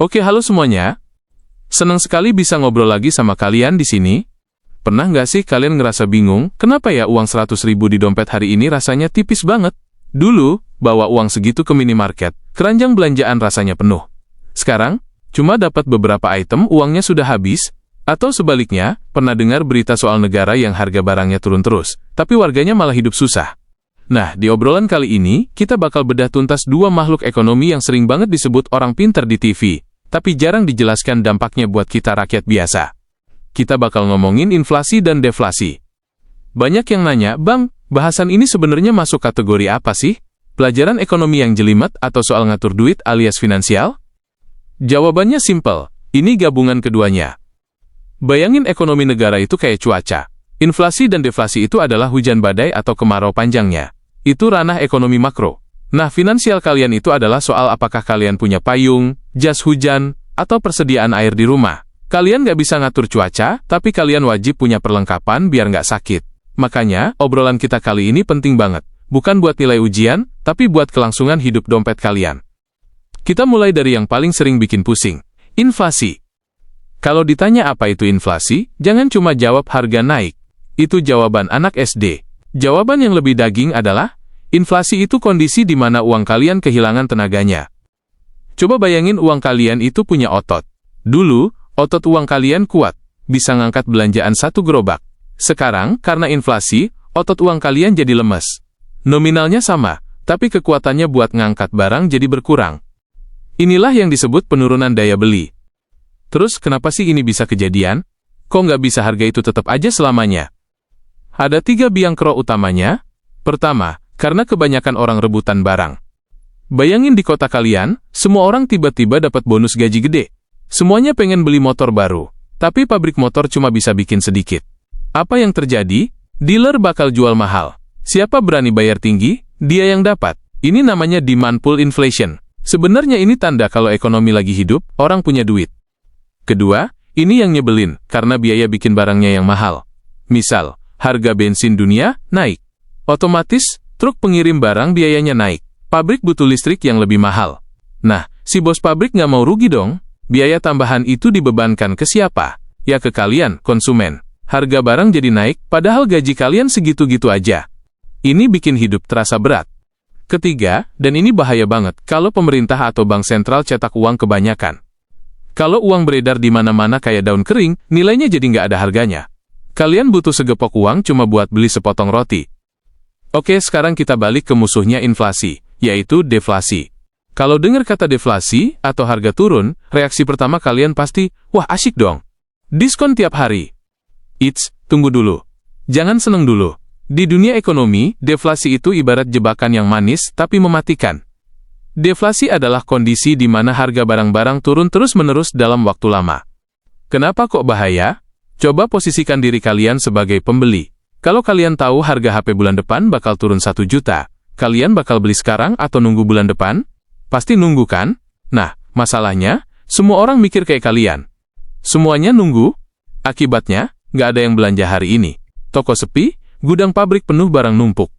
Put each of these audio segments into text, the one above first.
Oke, halo semuanya. Senang sekali bisa ngobrol lagi sama kalian di sini. Pernah nggak sih kalian ngerasa bingung, kenapa ya uang 100.000 di dompet hari ini rasanya tipis banget? Dulu, bawa uang segitu ke minimarket, keranjang belanjaan rasanya penuh. Sekarang, cuma dapat beberapa item uangnya sudah habis. Atau sebaliknya, pernah dengar berita soal negara yang harga barangnya turun terus, tapi warganya malah hidup susah. Nah, di obrolan kali ini, kita bakal bedah tuntas dua makhluk ekonomi yang sering banget disebut orang pintar di TV, tapi jarang dijelaskan dampaknya buat kita rakyat biasa. Kita bakal ngomongin inflasi dan deflasi. Banyak yang nanya, Bang, bahasan ini sebenarnya masuk kategori apa sih? Pelajaran ekonomi yang jelimet atau soal ngatur duit alias finansial? Jawabannya simple, ini gabungan keduanya. Bayangin ekonomi negara itu kayak cuaca. Inflasi dan deflasi itu adalah hujan badai atau kemarau panjangnya. Itu ranah ekonomi makro. Nah, finansial kalian itu adalah soal apakah kalian punya payung, jas hujan, atau persediaan air di rumah. Kalian nggak bisa ngatur cuaca, tapi kalian wajib punya perlengkapan biar nggak sakit. Makanya, obrolan kita kali ini penting banget. Bukan buat nilai ujian, tapi buat kelangsungan hidup dompet kalian. Kita mulai dari yang paling sering bikin pusing. Inflasi. Kalau ditanya apa itu inflasi, jangan cuma jawab harga naik. Itu jawaban anak SD. Jawaban yang lebih daging adalah, inflasi itu kondisi di mana uang kalian kehilangan tenaganya. Coba bayangin uang kalian itu punya otot. Dulu, otot uang kalian kuat, bisa ngangkat belanjaan 1 gerobak. Sekarang, karena inflasi, otot uang kalian jadi lemes. Nominalnya sama, tapi kekuatannya buat ngangkat barang jadi berkurang. Inilah yang disebut penurunan daya beli. Terus, kenapa sih ini bisa kejadian? Kok nggak bisa harga itu tetap aja selamanya? Ada 3 biang kerok utamanya. Pertama, karena kebanyakan orang rebutan barang. Bayangin di kota kalian, semua orang tiba-tiba dapat bonus gaji gede. Semuanya pengen beli motor baru, tapi pabrik motor cuma bisa bikin sedikit. Apa yang terjadi? Dealer bakal jual mahal. Siapa berani bayar tinggi? Dia yang dapat. Ini namanya demand pull inflation. Sebenarnya ini tanda kalau ekonomi lagi hidup, orang punya duit. Kedua, ini yang nyebelin, karena biaya bikin barangnya yang mahal. Misal, harga bensin dunia naik. Otomatis, truk pengirim barang biayanya naik. Pabrik butuh listrik yang lebih mahal. Nah, si bos pabrik nggak mau rugi dong. Biaya tambahan itu dibebankan ke siapa? Ya ke kalian, konsumen. Harga barang jadi naik, padahal gaji kalian segitu-gitu aja. Ini bikin hidup terasa berat. Ketiga, dan ini bahaya banget, kalau pemerintah atau bank sentral cetak uang kebanyakan. Kalau uang beredar di mana-mana kayak daun kering, nilainya jadi nggak ada harganya. Kalian butuh segepok uang cuma buat beli sepotong roti. Oke, sekarang kita balik ke musuhnya inflasi, yaitu deflasi. Kalau dengar kata deflasi atau harga turun, reaksi pertama kalian pasti, wah asyik dong. Diskon tiap hari. Eits, tunggu dulu. Jangan seneng dulu. Di dunia ekonomi, deflasi itu ibarat jebakan yang manis tapi mematikan. Deflasi adalah kondisi di mana harga barang-barang turun terus-menerus dalam waktu lama. Kenapa kok bahaya? Coba posisikan diri kalian sebagai pembeli. Kalau kalian tahu harga HP bulan depan bakal turun 1 juta, kalian bakal beli sekarang atau nunggu bulan depan? Pasti nunggu kan? Nah, masalahnya, semua orang mikir kayak kalian. Semuanya nunggu. Akibatnya, nggak ada yang belanja hari ini. Toko sepi, gudang pabrik penuh barang numpuk.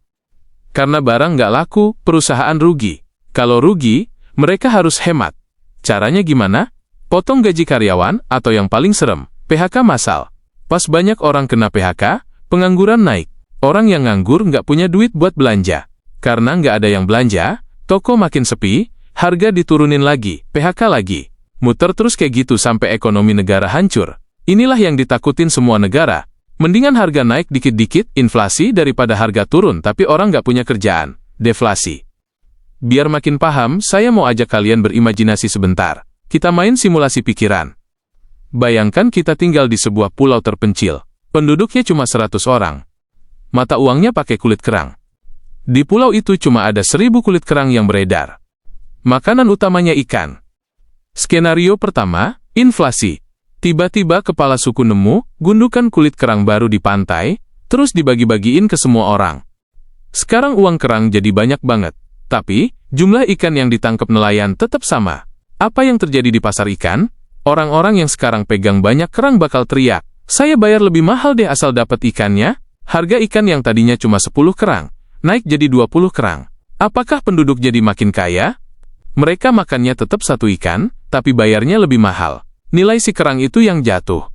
Karena barang nggak laku, perusahaan rugi. Kalau rugi, mereka harus hemat. Caranya gimana? Potong gaji karyawan, atau yang paling serem, PHK massal. Pas banyak orang kena PHK, pengangguran naik. Orang yang nganggur nggak punya duit buat belanja. Karena nggak ada yang belanja, toko makin sepi, harga diturunin lagi, PHK lagi. Muter terus kayak gitu sampai ekonomi negara hancur. Inilah yang ditakutin semua negara. Mendingan harga naik dikit-dikit, inflasi, daripada harga turun tapi orang nggak punya kerjaan, deflasi. Biar makin paham, saya mau ajak kalian berimajinasi sebentar. Kita main simulasi pikiran. Bayangkan kita tinggal di sebuah pulau terpencil. Penduduknya cuma 100 orang. Mata uangnya pakai kulit kerang. Di pulau itu cuma ada 1000 kulit kerang yang beredar. Makanan utamanya ikan. Skenario pertama, inflasi. Tiba-tiba kepala suku nemu, gundukan kulit kerang baru di pantai, terus dibagi-bagiin ke semua orang. Sekarang uang kerang jadi banyak banget. Tapi, jumlah ikan yang ditangkap nelayan tetap sama. Apa yang terjadi di pasar ikan? Orang-orang yang sekarang pegang banyak kerang bakal teriak, saya bayar lebih mahal deh asal dapat ikannya. Harga ikan yang tadinya cuma 10 kerang, naik jadi 20 kerang. Apakah penduduk jadi makin kaya? Mereka makannya tetap satu ikan, tapi bayarnya lebih mahal. Nilai si kerang itu yang jatuh.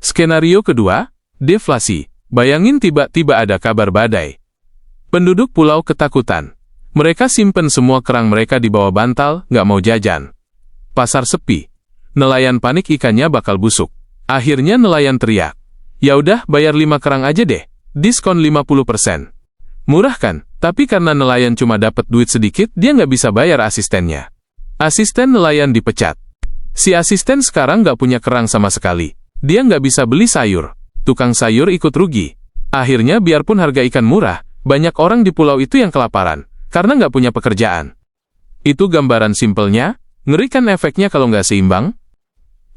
Skenario kedua, deflasi. Bayangin tiba-tiba ada kabar badai. Penduduk pulau ketakutan. Mereka simpen semua kerang mereka di bawah bantal, nggak mau jajan. Pasar sepi. Nelayan panik ikannya bakal busuk. Akhirnya nelayan teriak, "Ya udah, bayar 5 kerang aja deh. Diskon 50%. Murah kan? Tapi karena nelayan cuma dapat duit sedikit, dia nggak bisa bayar asistennya. Asisten nelayan dipecat. Si asisten sekarang nggak punya kerang sama sekali. Dia nggak bisa beli sayur. Tukang sayur ikut rugi. Akhirnya biarpun harga ikan murah, banyak orang di pulau itu yang kelaparan, karena nggak punya pekerjaan." Itu gambaran simpelnya, ngerikan efeknya kalau nggak seimbang.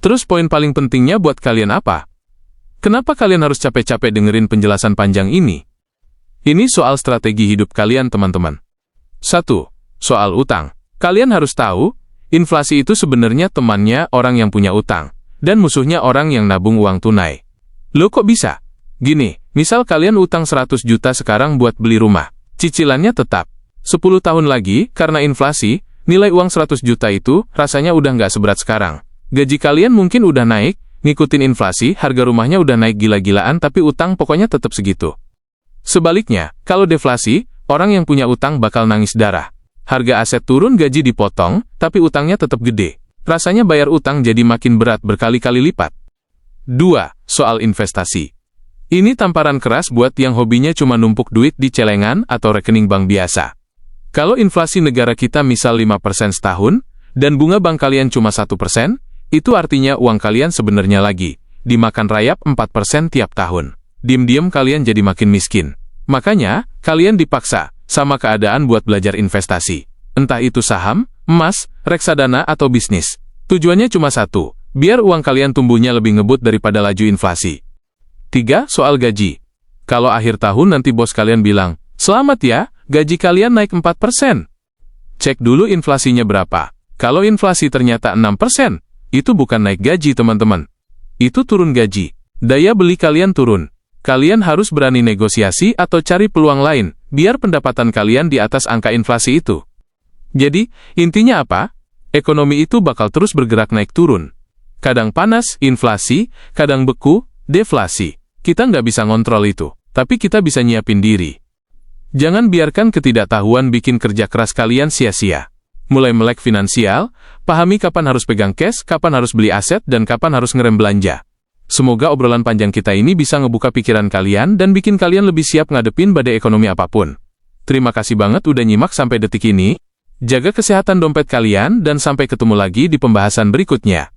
Terus poin paling pentingnya buat kalian apa? Kenapa kalian harus capek-capek dengerin penjelasan panjang ini? Ini soal strategi hidup kalian, teman-teman. 1. Soal utang. Kalian harus tahu, inflasi itu sebenarnya temannya orang yang punya utang, dan musuhnya orang yang nabung uang tunai. Loh kok bisa? Gini, misal kalian utang 100 juta sekarang buat beli rumah. Cicilannya tetap. 10 tahun lagi, karena inflasi, nilai uang 100 juta itu rasanya udah nggak seberat sekarang. Gaji kalian mungkin udah naik, ngikutin inflasi, harga rumahnya udah naik gila-gilaan tapi utang pokoknya tetap segitu. Sebaliknya, kalau deflasi, orang yang punya utang bakal nangis darah. Harga aset turun, gaji dipotong, tapi utangnya tetap gede. Rasanya bayar utang jadi makin berat berkali-kali lipat. 2. Soal investasi. Ini tamparan keras buat yang hobinya cuma numpuk duit di celengan atau rekening bank biasa. Kalau inflasi negara kita misal 5% setahun, dan bunga bank kalian cuma 1%, itu artinya uang kalian sebenarnya lagi dimakan rayap 4% tiap tahun. Diam-diam kalian jadi makin miskin. Makanya, kalian dipaksa sama keadaan buat belajar investasi. Entah itu saham, emas, reksadana, atau bisnis. Tujuannya cuma satu, biar uang kalian tumbuhnya lebih ngebut daripada laju inflasi. 3. Soal gaji. Kalau akhir tahun nanti bos kalian bilang, "Selamat ya, gaji kalian naik 4%. Cek dulu inflasinya berapa. Kalau inflasi ternyata 6%, itu bukan naik gaji, teman-teman. Itu turun gaji. Daya beli kalian turun. Kalian harus berani negosiasi atau cari peluang lain, biar pendapatan kalian di atas angka inflasi itu. Jadi, intinya apa? Ekonomi itu bakal terus bergerak naik turun. Kadang panas, inflasi, kadang beku, deflasi. Kita nggak bisa ngontrol itu, tapi kita bisa nyiapin diri. Jangan biarkan ketidaktahuan bikin kerja keras kalian sia-sia. Mulai melek finansial, pahami kapan harus pegang cash, kapan harus beli aset, dan kapan harus ngerem belanja. Semoga obrolan panjang kita ini bisa ngebuka pikiran kalian dan bikin kalian lebih siap ngadepin badai ekonomi apapun. Terima kasih banget udah nyimak sampai detik ini. Jaga kesehatan dompet kalian dan sampai ketemu lagi di pembahasan berikutnya.